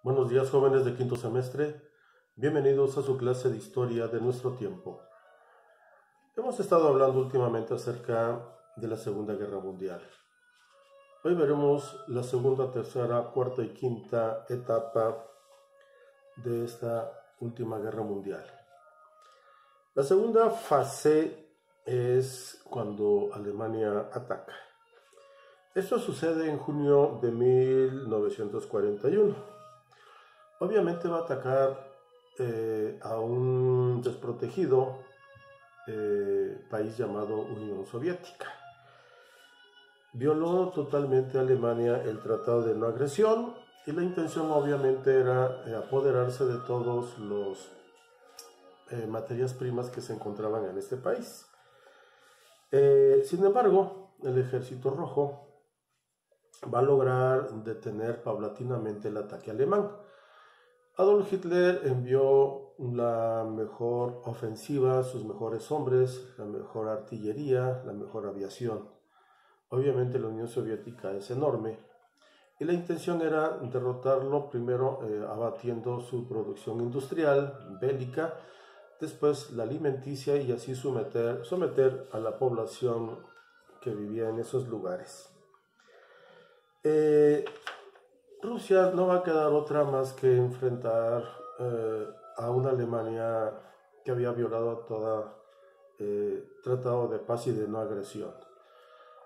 Buenos días, jóvenes de quinto semestre. Bienvenidos a su clase de historia de nuestro tiempo. Hemos estado hablando últimamente acerca de la Segunda Guerra Mundial. Hoy veremos la segunda, tercera, cuarta y quinta etapa de esta última guerra mundial. La segunda fase es cuando Alemania ataca. Esto sucede en junio de 1941. Obviamente va a atacar a un desprotegido país llamado Unión Soviética. Violó totalmente a Alemania el Tratado de No Agresión y la intención obviamente era apoderarse de todos los materias primas que se encontraban en este país. Sin embargo, el Ejército Rojo va a lograr detener paulatinamente el ataque alemán. Adolf Hitler envió la mejor ofensiva, sus mejores hombres, la mejor artillería, la mejor aviación. Obviamente la Unión Soviética es enorme y la intención era derrotarlo primero abatiendo su producción industrial, bélica, después la alimenticia y así someter a la población que vivía en esos lugares. Rusia no va a quedar otra más que enfrentar a una Alemania que había violado todo tratado de paz y de no agresión.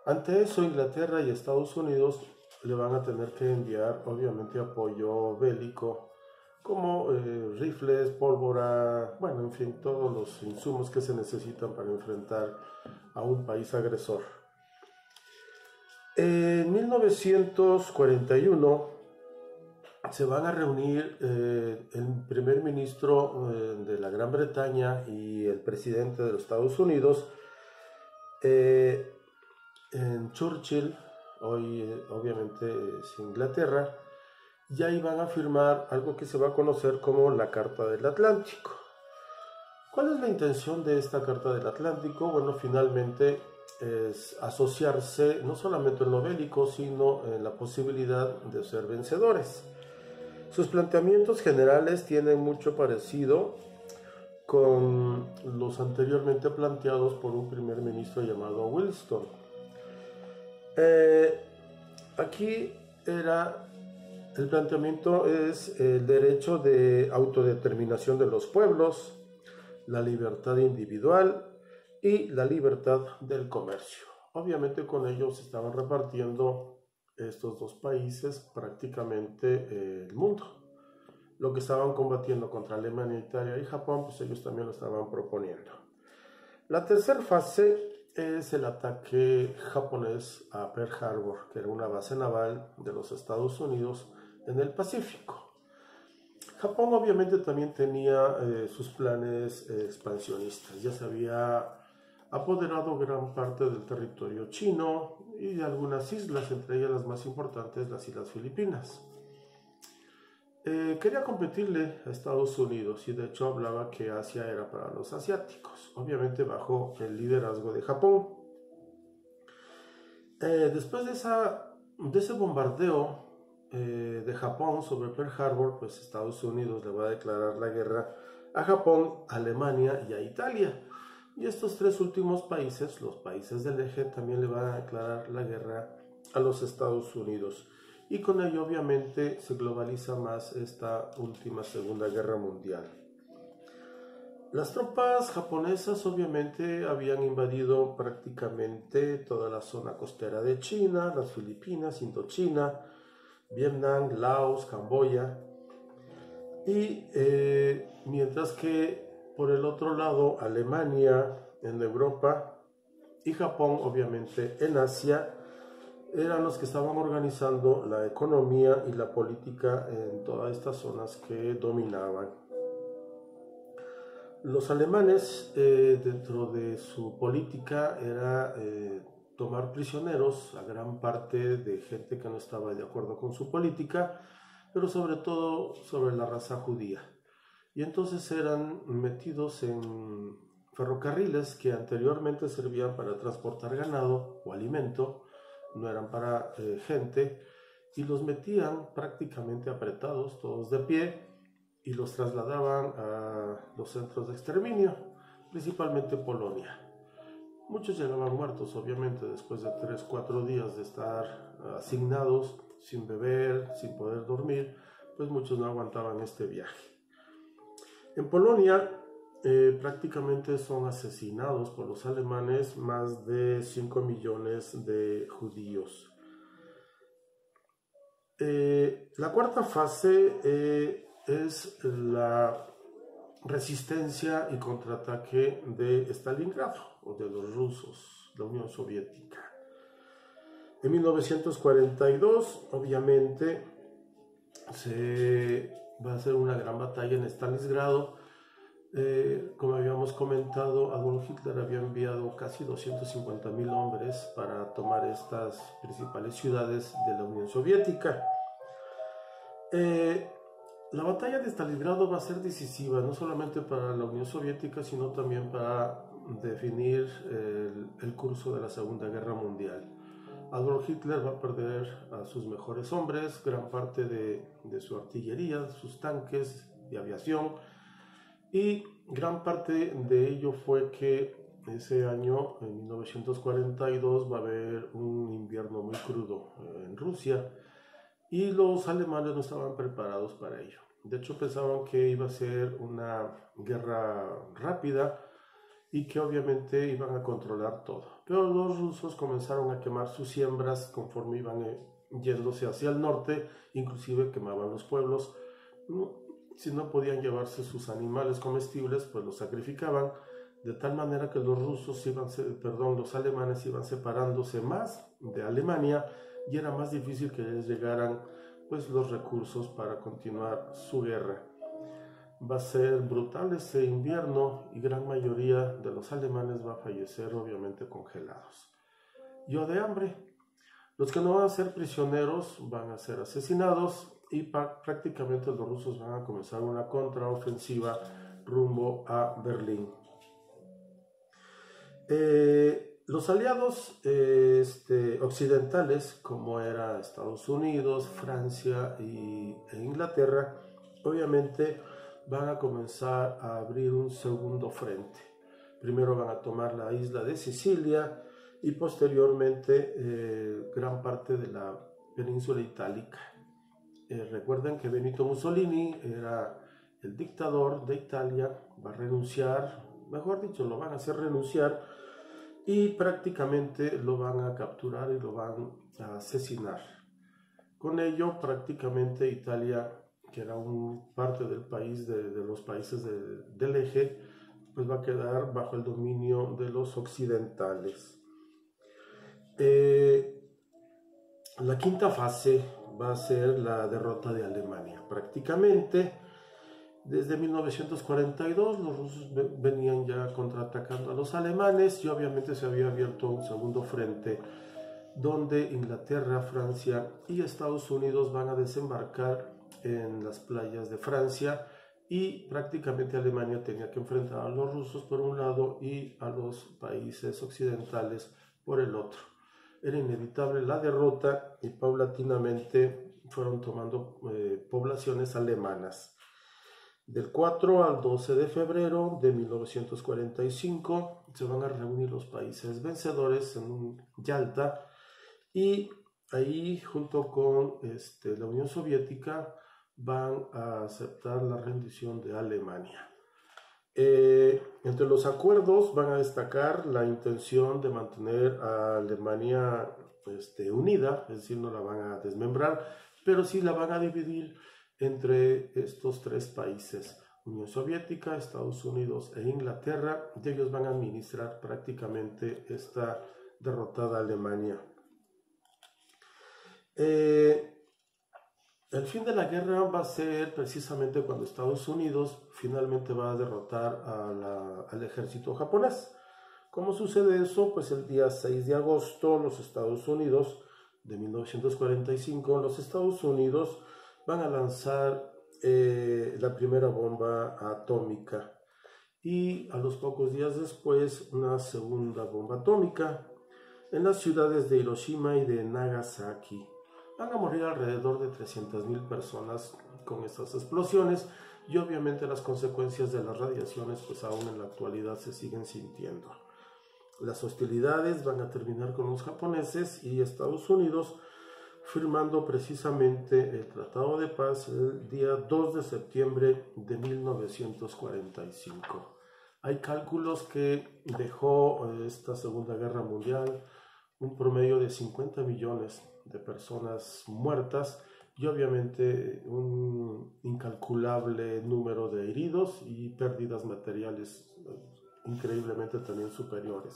Ante eso, Inglaterra y Estados Unidos le van a tener que enviar, obviamente, apoyo bélico, como rifles, pólvora, bueno, en fin, todos los insumos que se necesitan para enfrentar a un país agresor. En 1941 se van a reunir el primer ministro de la Gran Bretaña y el presidente de los Estados Unidos en Churchill, hoy obviamente es Inglaterra, y ahí van a firmar algo que se va a conocer como la Carta del Atlántico. ¿Cuál es la intención de esta Carta del Atlántico? Bueno, finalmente es asociarse no solamente en lo bélico, sino en la posibilidad de ser vencedores. Sus planteamientos generales tienen mucho parecido con los anteriormente planteados por un primer ministro llamado Wilson. Aquí el planteamiento es el derecho de autodeterminación de los pueblos, la libertad individual y la libertad del comercio. Obviamente con ellos se estaban repartiendo estos dos países prácticamente el mundo. Lo que estaban combatiendo contra Alemania, Italia y Japón, pues ellos también lo estaban proponiendo. La tercera fase es el ataque japonés a Pearl Harbor, que era una base naval de los Estados Unidos en el Pacífico. Japón obviamente también tenía sus planes expansionistas. Ya se había apoderado gran parte del territorio chino y de algunas islas, entre ellas las más importantes, las Islas Filipinas. Quería competirle a Estados Unidos y de hecho hablaba que Asia era para los asiáticos, obviamente bajo el liderazgo de Japón. Después de ese bombardeo de Japón sobre Pearl Harbor, pues Estados Unidos le va a declarar la guerra a Japón, a Alemania y a Italia. Y estos tres últimos países, los países del eje, también le van a declarar la guerra a los Estados Unidos. Y con ello obviamente se globaliza más esta última Segunda Guerra Mundial. Las tropas japonesas obviamente habían invadido prácticamente toda la zona costera de China, las Filipinas, Indochina, Vietnam, Laos, Camboya. Y mientras que por el otro lado Alemania en Europa y Japón obviamente en Asia eran los que estaban organizando la economía y la política en todas estas zonas que dominaban. Los alemanes, dentro de su política, era tomar prisioneros a gran parte de gente que no estaba de acuerdo con su política, pero sobre todo sobre la raza judía. Y entonces eran metidos en ferrocarriles que anteriormente servían para transportar ganado o alimento, no eran para gente, y los metían prácticamente apretados, todos de pie, y los trasladaban a los centros de exterminio, principalmente Polonia. Muchos llegaban muertos, obviamente, después de 3-4 días de estar asignados, sin beber, sin poder dormir, pues muchos no aguantaban este viaje. En Polonia prácticamente son asesinados por los alemanes más de 5 millones de judíos. La cuarta fase es la resistencia y contraataque de Stalingrado o de los rusos, la Unión Soviética. En 1942, obviamente, se va a hacer una gran batalla en Stalingrado. Como habíamos comentado, Adolf Hitler había enviado casi 250.000 hombres para tomar estas principales ciudades de la Unión Soviética. La batalla de Stalingrado va a ser decisiva, no solamente para la Unión Soviética, sino también para definir el curso de la Segunda Guerra Mundial. Adolf Hitler va a perder a sus mejores hombres, gran parte de su artillería, sus tanques de aviación, y gran parte de ello fue que ese año, en 1942, va a haber un invierno muy crudo en Rusia, y los alemanes no estaban preparados para ello. De hecho, pensaban que iba a ser una guerra rápida y que obviamente iban a controlar todo. Pero los rusos comenzaron a quemar sus siembras conforme iban yéndose hacia el norte, inclusive quemaban los pueblos. Si no podían llevarse sus animales comestibles, pues los sacrificaban, de tal manera que los alemanes iban separándose más de Alemania, y era más difícil que les llegaran pues los recursos para continuar su guerra. Va a ser brutal ese invierno y gran mayoría de los alemanes va a fallecer, obviamente congelados o de hambre. Los que no van a ser prisioneros van a ser asesinados, y prácticamente los rusos van a comenzar una contraofensiva rumbo a Berlín. Los aliados occidentales, como era Estados Unidos, Francia e Inglaterra, obviamente van a comenzar a abrir un segundo frente. Primero van a tomar la isla de Sicilia y posteriormente gran parte de la península itálica. Recuerden que Benito Mussolini era el dictador de Italia, va a renunciar, mejor dicho, lo van a hacer renunciar, y prácticamente lo van a capturar y lo van a asesinar. Con ello, prácticamente Italia, que era parte del país, de los países del eje, pues va a quedar bajo el dominio de los occidentales. La quinta fase va a ser la derrota de Alemania. Prácticamente desde 1942 los rusos venían ya contraatacando a los alemanes, y obviamente se había abierto un segundo frente donde Inglaterra, Francia y Estados Unidos van a desembarcar en las playas de Francia, y prácticamente Alemania tenía que enfrentar a los rusos por un lado y a los países occidentales por el otro. Era inevitable la derrota, y paulatinamente fueron tomando poblaciones alemanas. Del 4 al 12 de febrero de 1945 se van a reunir los países vencedores en Yalta, y ahí, junto con la Unión Soviética, van a aceptar la rendición de Alemania. Entre los acuerdos van a destacar la intención de mantener a Alemania unida, es decir, no la van a desmembrar, pero sí la van a dividir entre estos tres países: Unión Soviética, Estados Unidos e Inglaterra, y ellos van a administrar prácticamente esta derrotada Alemania. El fin de la guerra va a ser precisamente cuando Estados Unidos finalmente va a derrotar al ejército japonés. ¿Cómo sucede eso? Pues el día 6 de agosto los Estados Unidos de 1945, los Estados Unidos van a lanzar la primera bomba atómica, y a los pocos días después una segunda bomba atómica en las ciudades de Hiroshima y de Nagasaki. Van a morir alrededor de 300.000 personas con estas explosiones y obviamente las consecuencias de las radiaciones pues aún en la actualidad se siguen sintiendo. Las hostilidades van a terminar con los japoneses y Estados Unidos firmando precisamente el Tratado de Paz el día 2 de septiembre de 1945. Hay cálculos que dejó esta Segunda Guerra Mundial un promedio de 50 millones de personas muertas y obviamente un incalculable número de heridos y pérdidas materiales increíblemente también superiores.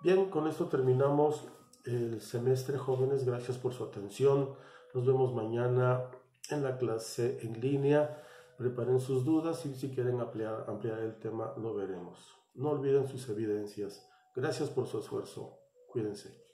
Bien, con esto terminamos el semestre, jóvenes. Gracias por su atención. Nos vemos mañana en la clase en línea. Preparen sus dudas y si quieren ampliar el tema lo veremos. No olviden sus evidencias. Gracias por su esfuerzo. Cuídense.